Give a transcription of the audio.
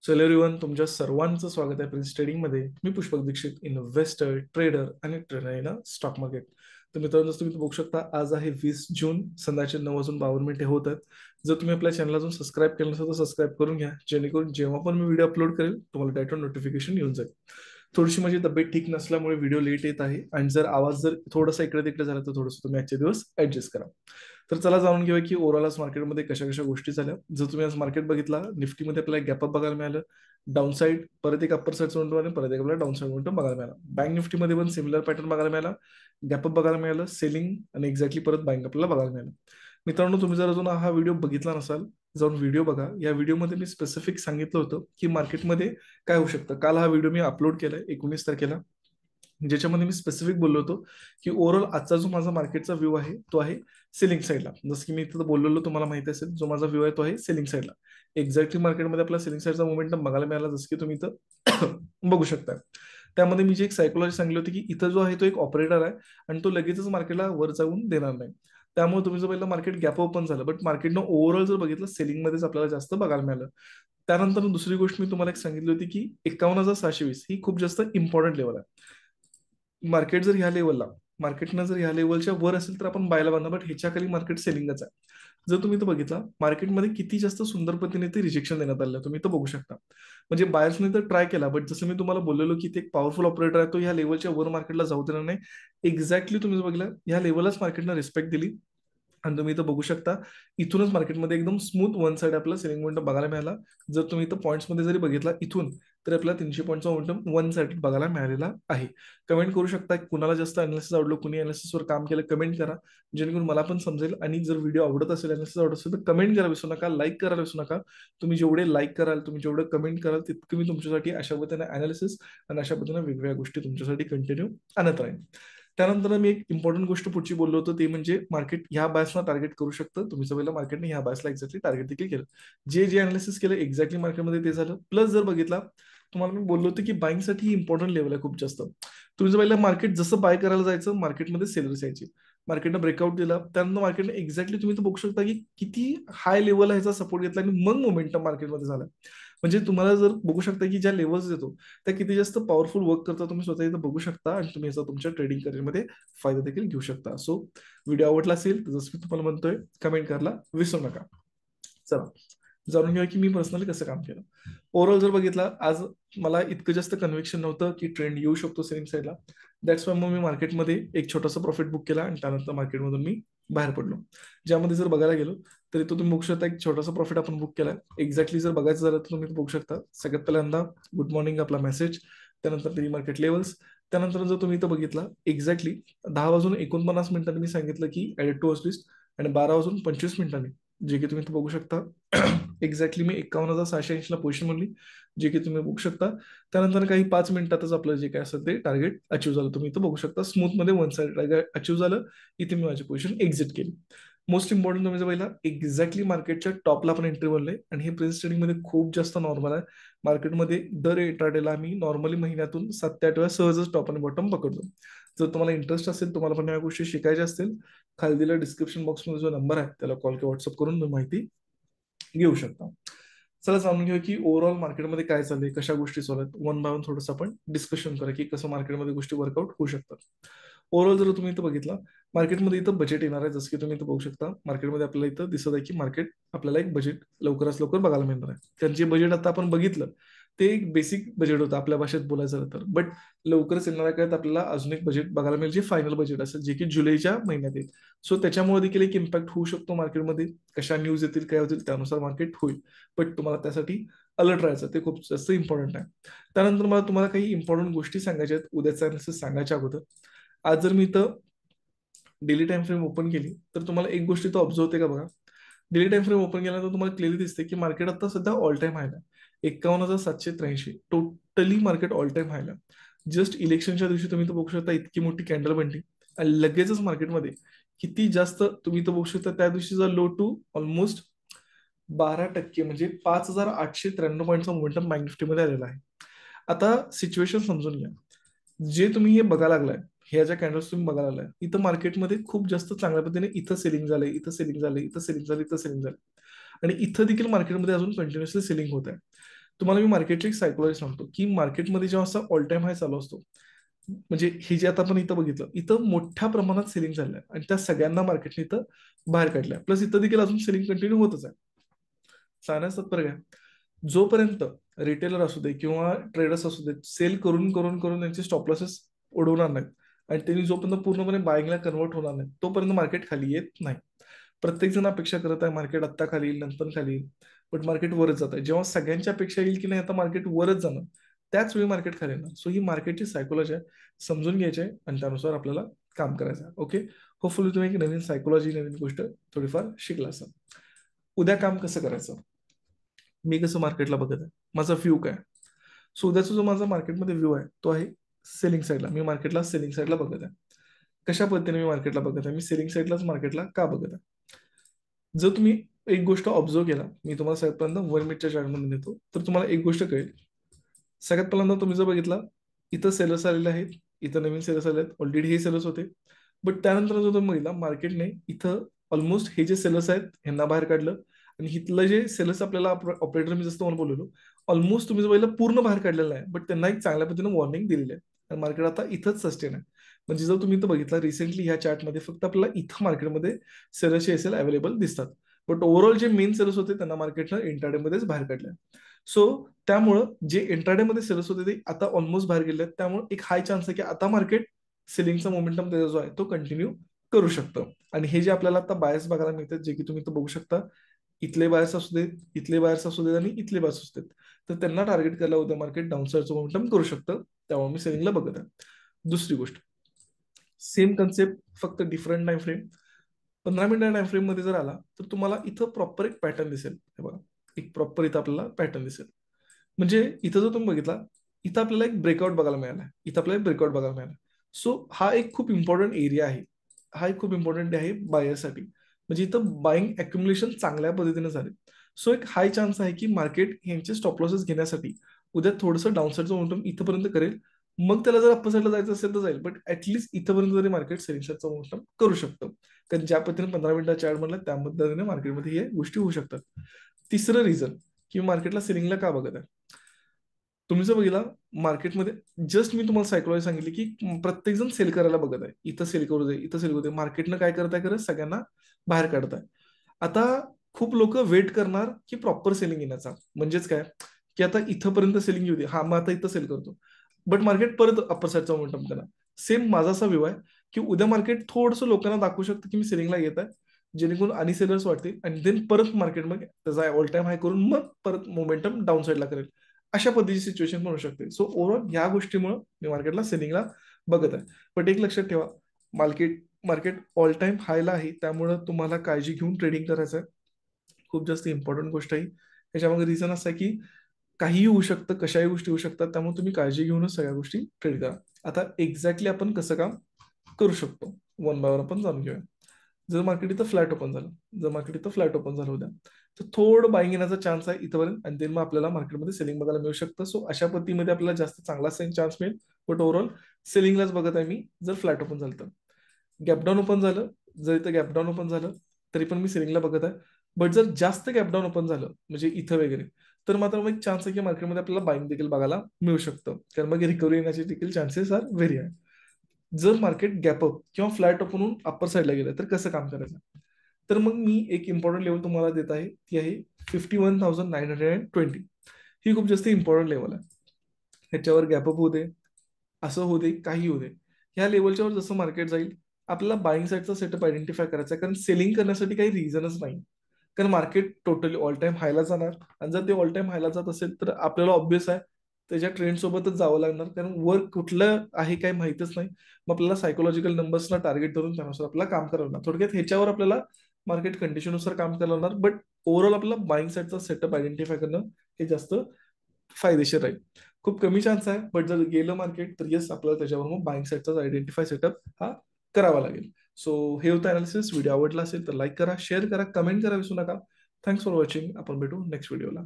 चल एव्हरीवन, तुमच्या सर्वांचं स्वागत आहे प्रिन्स ट्रेडिंगमध्ये. मी पुष्पक दीक्षित, इन्व्हेस्टर, ट्रेडर आणि ट्रेडर आहे ना स्टॉक मार्केट. तर मित्रांनो, जसं तुम्ही बघू शकता, आज आहे 20 जून, संध्याचे 9:52 होत आहेत. जर तुम्ही आपल्या चॅनलला अजून सबस्क्राईब केलं नसेल तर सबस्क्राईब करून घ्या, जेणेकरून जेव्हा पण मी व्हिडिओ अपलोड करेल तुम्हाला डायरेक्ट नोटिफिकेशन येऊन जाईल. थोडीशी माझी तब्येत ठीक नसल्यामुळे व्हिडिओ लेट येत आहे, आणि जर आवाज थोडासा इकडे तिकडे झाला तर थोडंसं तुम्ही आजचे दिवस ऍडजस्ट करा. तर चला जाणून घेऊया की ओव्हरऑल आज मार्केटमध्ये कशा कशा गोष्टी झाल्या. जर तुम्ही आज मार्केट बघितला, निफ्टीमध्ये आपल्याला गॅप अप बघायला मिळालं, डाऊन साईड परत एक अप्पर साईड मोमेंटम आणि परत एक आपल्याला डाऊन साईड मोमेंटम बघायला मिळाला. बँक निफ्टीमध्ये पण सिमिलर पॅटर्न बघायला मिळाला, गॅप अप बघायला मिळालं, सेलिंग आणि एक्झॅक्टली परत बाईंग आपल्याला बघायला मिळालं. मित्रांनो, तुम्ही जर अजून हा व्हिडिओ बघितला नसाल, जाऊन व्हिडिओ बघा. या व्हिडिओमध्ये मी स्पेसिफिक सांगितलं होतं की मार्केटमध्ये काय होऊ शकतं. काल हा व्हिडिओ मी अपलोड केलाय 19 तारखेला, ज्याच्यामध्ये मी स्पेसिफिक बोललो होतो की ओव्हरऑल आजचा जो माझा मार्केटचा व्ह्यू आहे तो आहे सेलिंग साईडला. जसं की मी इथं बोललेलो, तुम्हाला माहिती असेल, जो माझा व्ह्यू आहे तो आहे सेलिंग साईडला. एक्झॅक्टली मार्केटमध्ये आपला सेलिंग साईडचा मोमेंटम बघायला मिळाला, जसं की तुम्ही इथं बघू शकता. त्यामध्ये मी जी एक सायकोलॉजी सांगली होती की इथं जो आहे तो एक ऑपरेटर आहे आणि तो लगेचच मार्केटला वर जाऊन देणार नाही. त्यामुळे तुम्ही जर पहिलं मार्केट गॅप ओपन झालं, बट मार्केटनं ओव्हरऑल जर बघितलं सेलिंगमध्येच आपल्याला जास्त बघायला मिळालं. त्यानंतर दुसरी गोष्ट मी तुम्हाला एक सांगितली होती की 51,720 ही खूप जास्त इम्पॉर्टंट लेवल आहे. मार्केट जर ह्या लेवलला, मार्केटनं जर ह्या लेवलच्या वर असेल तर आपण बायला बांधणार, बट ह्याच्या खाली मार्केट सेलिंगच आहे. जर तुम्ही तर बघितला मार्केटमध्ये किती जास्त सुंदर पद्धतीने ते रिजेक्शन देण्यात आलं, तुम्ही तर बघू शकता. म्हणजे बायर्सने तर ट्राय केला, बट जसं मी तुम्हाला बोललेलो की ते एक पॉवरफुल ऑपरेटर आहे, तो ह्या लेवलच्या वर मार्केटला जाऊ देणार नाही. एक्झॅक्टली तुम्ही जर बघितलं, ह्या लेवललाच मार्केटनं रिस्पेक्ट दिली आणि तुम्ही इथं बघू शकता, इथूनच मार्केटमध्ये एकदम स्मूथ वन साइड आपल्याला सेलिंग मोमेंटम बघायला मिळाला. जर तुम्ही इथं पॉईंट्समध्ये जरी बघितला इथून, तर आपल्याला 300 पॉईंटचा मोमेंटम वन साइड बघायला मिळालेला आहे. कमेंट करू शकता कुणाला जास्त अनालिसिस आवडलं, कुणी अनालिसिसवर काम केलं, कमेंट करा, जेणेकरून मला पण समजेल. आणि जर व्हिडिओ आवडत असेल, अनालिसिस आवडत असेल तर कमेंट करायला विसरू नका, लाईक करायला विसरू नका. तुम्ही जेवढे लाईक कराल, तुम्ही जेवढे कमेंट कराल, तितकं मी तुमच्यासाठी अशा पद्धतीने अनालिसिस आणि अशा पद्धतीने वेगवेगळ्या गोष्टी तुमच्यासाठी कंटिन्यू आणत राहील. त्यानंतर मी एक इम्पॉर्टंट गोष्ट पुढची बोललो होतो, ते म्हणजे मार्केट ह्या बायसला टार्गेट करू शकतं. तुम्ही पहिलं मार्केटने ह्या बायसला एक्झॅक्टली टार्गेट देखील केलं. जे जे अनालिसिस केलं एक्झॅक्टली मार्केटमध्ये ते झालं. प्लस जर बघितला, तुम्हाला मी बोललो होतो की बाईंगसाठी इम्पॉर्टंट लेवल आहे खूप जास्त. तुम्ही जर पहिलं मार्केट जसं बाय करायला जायचं, मार्केटमध्ये सेलर्स यायचे. मार्केटनं ब्रेकआउट दिला, त्यानंतर मार्केटने एक्झॅक्टली तुम्ही तर बघू शकता की किती हाय लेवल ह्याचा सपोर्ट घेतला आणि मग मोमेंटम मार्केटमध्ये झाला. म्हणजे तुम्हाला जर बघू शकता की ज्या लेवल्स देतो त्या किती जास्त पॉवरफुल वर्क करतात, तुम्ही स्वतः इथं बघू शकता आणि तुम्ही याचा तुमच्या ट्रेडिंग करिअरमध्ये फायदा देखील घेऊ शकता. सो व्हिडिओ आवडला असेल तर जसं मी तुम्हाला म्हणतोय, कमेंट करायला विसरू नका. चला जाणून घेऊया की मी पर्सनली कसं काम केलं. ओव्हरऑल जर बघितला, आज मला इतकं जास्त कन्व्हिक्शन नव्हतं की ट्रेंड येऊ शकतो सेलिंग साईडला. दॅट्स वाय मग मी मार्केटमध्ये एक छोटासा प्रॉफिट बुक केला आणि त्यानंतर मार्केटमधून मी बाहेर पडलो. ज्यामध्ये जर बघायला गेलो तर तो तुम्ही बघू शकता, एक छोटासा प्रॉफिट आपण बुक केला. एक्झॅक्टली जर बघायचं झालं तर तुम्ही बघू शकता, सगळ्यात पहिल्यांदा गुड मॉर्निंग आपला मेसेज, त्यानंतर प्री मार्केट लेवल्स, त्यानंतर जर तुम्ही इथं बघितला एक्झॅक्टली 10:49 मी सांगितलं की ऍडेड टू वॉच लिस्ट, आणि 12:25 जे की तुम्ही इथं बघू शकता एक्झॅक्टली मी 51,680 ला पोझिशन म्हणली, जे की तुम्ही बघू शकता. त्यानंतर काही 5 मिनिटातच आपलं जे काय असेल ते टार्गेट अचीव झालं. तुम्ही इथं बघू शकता स्मूथ मध्ये वन साइड टार्गेट अचीव झालं. इथे मी माझी पोझिशन एक्झिट केली. मोस्ट इम्पॉर्टंट तुम्ही जर पहिला, एक्झॅक्टली मार्केटच्या टॉपला आपण एंट्री बनले, आणि हे प्रिन्स ट्रेडिंग मध्ये खूप जास्त नॉर्मल आहे. मार्केटमध्ये दर इंट्राडेला आम्ही नॉर्मली महिन्यातून 7 ते 8 वेळा सहजच टॉप आणि बॉटम पकडतो. जर तुम्हाला इंटरेस्ट असेल, तुम्हाला पण या गोष्टी शिकायच्या असतील, खाली दिलेल्या डिस्क्रिप्शन बॉक्समध्ये जो नंबर आहे त्याला कॉल किंवा व्हॉट्सअप करून तुम्ही माहिती घेऊ शकता. चला जाणून घेऊ की ओव्हरऑल मार्केटमध्ये काय चाललंय, कशा गोष्टी चालू आहेत. वन बाय वन थोडंसं आपण डिस्कशन करूया की कसं मार्केटमध्ये गोष्टी वर्कआउट होऊ शकतात. ओव्हरऑल जर तुम्ही इथं बघितलं, मार्केटमध्ये इथं बजेट येणार आहे. जसं की तुम्ही इथं बघू शकता, मार्केटमध्ये आपल्याला इथं दिसत आहे की मार्केट आपल्याला एक बजेट लवकरात लवकर बघायला मिळणार आहे. त्यांचे बजेट आता आपण बघितलं, ते एक बेसिक बजेट होतं आपल्या भाषेत बोलायचं झालं तर, बट लवकरच येणाऱ्या काळात आपल्याला अजून एक बजेट बघायला मिळेल, जे फायनल बजेट असेल, जे की जुलैच्या महिन्यात येईल. सो त्याच्यामुळे देखील एक इम्पॅक्ट होऊ शकतो मार्केटमध्ये. कशा न्यूज येतील, काय होतील, त्यानुसार मार्केट होईल. बट तुम्हाला त्यासाठी अलर्ट राहायचं, ते खूप जास्त इम्पॉर्टंट आहे. त्यानंतर मला तुम्हाला काही इम्पॉर्टंट गोष्टी सांगायच्या आहेत उद्याचा अनालिसिस सांगायच्या अगोदर. आज जर मी इथं डेली टाइम फ्रेम ओपन केली तर तुम्हाला एक गोष्टी तो ऑब्झर्व होते का बघा. डेली टाइम फ्रेम ओपन केल्यानंतर तुम्हाला क्लिअरली दिसते की मार्केट आता सध्या ऑल टाइम हायला 51,783. टोटली मार्केट ऑल टाइम हायला. जस्ट इलेक्शनच्या दिवशी तुम्ही तो बघू शकता, इतकी मोठी कॅन्डल बनली आणि लगेचच मार्केटमध्ये किती जास्त तुम्ही तो बघू शकता, त्या दिवशीचा लो टू ऑलमोस्ट 12%, म्हणजे 5,893 पॉईंटचा मोमेंटम बँक निफ्टीमध्ये आलेला आहे. आता सिच्युएशन समजून घ्या. जे तुम्ही हे बघायला लागलाय, ह्या ज्या कॅन्डल्स तुम्ही बघायला लागलाय, इथं मार्केटमध्ये खूप जास्त चांगल्या पद्धतीने इथं सेलिंग झालंय, इथं सेलिंग झालंय, इथं सेलिंग झालं, इथं सेलिंग झालं, आणि इथं देखील मार्केटमध्ये अजून कंटिन्युअसली सेलिंग होत आहे. तुम्हाला मी मार्केटची एक सायकोलॉजी सांगतो की मार्केटमध्ये जेव्हा असा ऑल टाइम हाय चालू असतो, म्हणजे हे जे आता आपण इथं बघितलं, इथं मोठ्या प्रमाणात सेलिंग झालंय आणि त्या सगळ्यांना मार्केटने इथं बाहेर काढलंय. प्लस इथं देखील अजून सेलिंग कंटिन्यू होतच आहे. सांगण्याचं तात्पर्य काय, जोपर्यंत रिटेलर असू दे किंवा ट्रेडर्स असू दे सेल करून करून करून त्यांचे स्टॉप लॉसेस उडवणार नाहीत आणि त्यांनी जोपर्यंत पूर्णपणे बायिंगला कन्वर्ट होणार नाही तोपर्यंत मार्केट खाली येत नाही. प्रत्येक जण अपेक्षा करत आहे मार्केट आत्ता खाली येईल, नंतर खाली येईल, बट मार्केट वरच जात आहे. जेव्हा सगळ्यांची अपेक्षा येईल की नाही आता मार्केट वरच जाणार, त्याच वेळी मार्केट खाली येणार. सो ही मार्केटची सायकोलॉजी आहे, समजून घ्यायची आहे आणि त्यानुसार आपल्याला काम करायचं आहे. ओके, होपफुली तुम्ही एक नवीन सायकोलॉजी, नवीन गोष्ट थोडीफार शिकला असाल. उद्या काम कसं करायचं, मी कसं मार्केटला बघत आहे, माझा व्ह्यू काय. सो उद्याचा जो माझा मार्केटमध्ये व्ह्यू आहे तो आहे सेलिंग साईडला. मी मार्केटला सेलिंग साईडला बघत आहे. कशा पद्धतीने मी मार्केटला बघत आहे, मी सेलिंग साईडलाच मार्केटला का बघत आहे. जर तुम्ही एक गोष्ट ऑब्झर्व केला, मी तुम्हाला सगळ्यात पहिल्यांदा 1 मिनिटच्या चार्टमध्ये नेतो, तर तुम्हाला एक गोष्ट कळेल. सगळ्यात पहिल्यांदा तुम्ही जर बघितला, इथं सेलर्स आलेले आहेत, इथं नवीन सेलर्स आले आहेत, ऑलरेडी हे सेलर्स होते. बट त्यानंतर जो तुम्ही बघितला, मार्केटने इथं ऑलमोस्ट हे जे सेलर्स आहेत ह्यांना बाहेर काढलं आणि इथलं जे सेलर्स आपल्याला ऑपरेटर मी जसं तुम्हाला बोललो, ऑलमोस्ट तुम्ही जर बघितलं पूर्ण बाहेर काढलेलं आहे, बट त्यांना एक चांगल्या पद्धतीने वॉर्निंग दिलेली आहे आणि मार्केट आता इथंच सस्टेन आहे. म्हणजे जर तुम्ही इथं बघितलं रिसेंटली ह्या चार्टमध्ये फक्त आपल्याला इथं मार्केटमध्ये सेलर्सचे एसएल अवेलेबल दिसतात, बट ओव्हरऑल जे मेन सेलर्स होते त्यांना मार्केटनं इंट्राडे मध्येच बाहेर काढलं. सो त्यामुळं जे इंट्राडे मध्ये सेलर्स होते ते आता ऑलमोस्ट बाहेर गेले आहेत. त्यामुळे एक हाय चान्स आहे की आता मार्केट सेलिंगचा मोमेंटम त्याचा जो आहे तो कंटिन्यू करू शकतं. आणि हे जे आपल्याला आता बायर्स बघायला मिळतात, जे की तुम्ही इथं बघू शकता, इथले बायर्स असू देत, इथले बायर्स असू देत आणि इथले बायर्स असू देत, तर त्यांना टार्गेट करायला उद्या मार्केट डाऊनसाईडचं मोमेंटम करू शकतं. त्यामुळे मी सेलिंगला बघत आहे. दुसरी गोष्ट, सेम कन्सेप्ट फक्त different time frame. 15 minute time frame मध्ये जर आला तर तुम्हाला इथं प्रॉपर एक पॅटर्न दिसेल. हे बघा, एक प्रॉपर इथं आपल्याला पॅटर्न दिसेल. म्हणजे इथं जर तुम्ही बघितला, इथं आपल्याला एक ब्रेकआउट बघायला मिळाला, इथं आपल्याला एक ब्रेकआउट बघायला मिळाला. सो हा एक खूप इम्पॉर्टंट एरिया आहे, हा एक खूप इम्पॉर्टंट आहे बायरसाठी. म्हणजे इथं बाईंग अक्युमुलेशन चांगल्या पद्धतीने झाले. सो एक हाय चान्स आहे की मार्केट यांचे स्टॉप लॉसेस घेण्यासाठी उद्या थोडंसं डाऊनसाईडचं मोमेंटम इथपर्यंत करेल. मग त्याला जर अप्पर साईडला जायचं असेल तर जाईल, बट ऍटलीस्ट इथपर्यंत तरी मार्केट सेलिंगचा मोमेंटम करू शकतं. कारण ज्या पद्धतीने 15 मिनिटाच्या चार्ट म्हणलं त्या पद्धतीने मार्केटमध्ये हे गोष्टी होऊ शकतात. तिसरं रिझन की मार्केटला सेलिंगला का बघत आहे, तुम्ही जर बघितला मार्केटमध्ये, जस्ट मी तुम्हाला सायकोलॉजी सांगितली की प्रत्येक जण सेल करायला बघत आहे, इथं सेल करू दे, इथं सेल करू दे. मार्केटनं काय करत आहे, खरं सगळ्यांना बाहेर काढत आहे. आता खूप लोक वेट करणार की प्रॉपर सेलिंग येण्याचा, म्हणजेच काय की आता इथंपर्यंत सेलिंग येऊ दे, हा मग आता इथं सेल करतो, बट मार्केट परत अप्पर साईडचा मोमेंटम त्याला. सेम माझा असा व्ह्यू आहे की उद्या मार्केट थोडंसं लोकांना दाखवू शकतं की मी सेलिंगला येत आहे, जेणेकरून आणि सेलर्स वाटतील आणि देन परत मार्केटमध्ये त्याचा ऑल टाइम हाय करून मग परत मोमेंटम डाऊन साईडला करेल. अशा पद्धतीची सिच्युएशन म्हणू शकते. सो ओव्हरऑल या गोष्टीमुळे मी मार्केटला सेलिंगला बघत आहे. पण एक लक्षात ठेवा, मार्केट मार्केट ऑल टाइम हायला आहे, त्यामुळे तुम्हाला काळजी घेऊन ट्रेडिंग करायचं आहे. खूप जास्त इम्पॉर्टंट गोष्ट आहे. त्याच्यामागे रिझन असं आहे की काहीही होऊ शकतं, कशाही गोष्टी होऊ शकतात, त्यामुळे तुम्ही काळजी घेऊनच सगळ्या गोष्टी ट्रेड करा. आता एक्झॅक्टली आपण कसं काम करू शकतो, वन बाय वन आपण जाणून घेऊया. जर मार्केट इथं फ्लॅट ओपन झालं, जर मार्केट इथं फ्लॅट ओपन झालं उद्या, तर थोडं बाईंग येण्याचा चान्स आहे इथपर्यंत आणि देन मग आपल्याला मार्केटमध्ये सेलिंग बघायला मिळू शकतं. सो अशा पद्धतीमध्ये आपल्याला जास्त चांगला चान्स मिळेल. बट ओव्हरऑल सेलिंगलाच बघत आहे मी, जर फ्लॅट ओपन झालं तर. गॅपडाऊन ओपन झालं, जर इथं गॅपडाऊन ओपन झालं तरी पण मी सेलिंगला बघत आहे. बट जर जास्त गॅपडाऊन ओपन झालं म्हणजे इथं वगैरे, तर मात्र मग एक चान्स आहे की मार्केटमध्ये आपल्याला बाईंग देखील बघायला मिळू शकतं, कारण मग रिकव्हरी येण्याचे देखील चान्सेस आर व्हेरी आहे. जर मार्केट गॅपअप किंवा फ्लॅट ओपन होऊन अप्पर साईडला गेलं तर कसं काम करायचं, तर मग मी एक इम्पॉर्टंट लेवल तुम्हाला देत आहे, ती आहे 51,920. ही खूप जास्त इम्पॉर्टंट लेवल आहे. ह्याच्यावर गॅपअप होऊ दे, असं होऊ दे, काही होऊ दे, ह्या लेवलच्यावर जसं मार्केट जाईल आपल्याला बाईंग साईडचा सेटअप आयडेंटिफाय करायचा आहे. कारण सेलिंग करण्यासाठी काही रिझनच नाही, कारण मार्केट टोटली ऑल टाइम हायला जाणार आणि जर ते ऑल टाइम हायला जात असेल तर आपल्याला ऑब्विस आहे त्याच्या ट्रेंड सोबतच जावं लागणार, कारण वर कुठलं आहे काही माहितच नाही. मग आपल्याला सायकोलॉजिकल नंबर्सला टार्गेट धरून त्यानुसार आपल्याला काम करावं लागणार. थोडक्यात ह्याच्यावर आपल्याला मार्केट कंडिशननुसार काम करावं लागणार. बट ओव्हरऑल आपल्याला बाईंग साईडचा सेटअप आयडेंटिफाय करणं हे जास्त फायदेशीर राहील. खूप कमी चान्स आहे, बट जर गेलं मार्केट तर येस आपल्याला त्याच्यावर मग बाईंग साईडचा आयडेंटिफाय सेटअप हा करावा लागेल. सो हे होतं अनालिसिस. व्हिडिओ आवडला असेल तर लाईक करा, शेअर करा, कमेंट करा विसरू नका. Thanks for watching. आपण भेटू नेक्स्ट व्हिडिओला.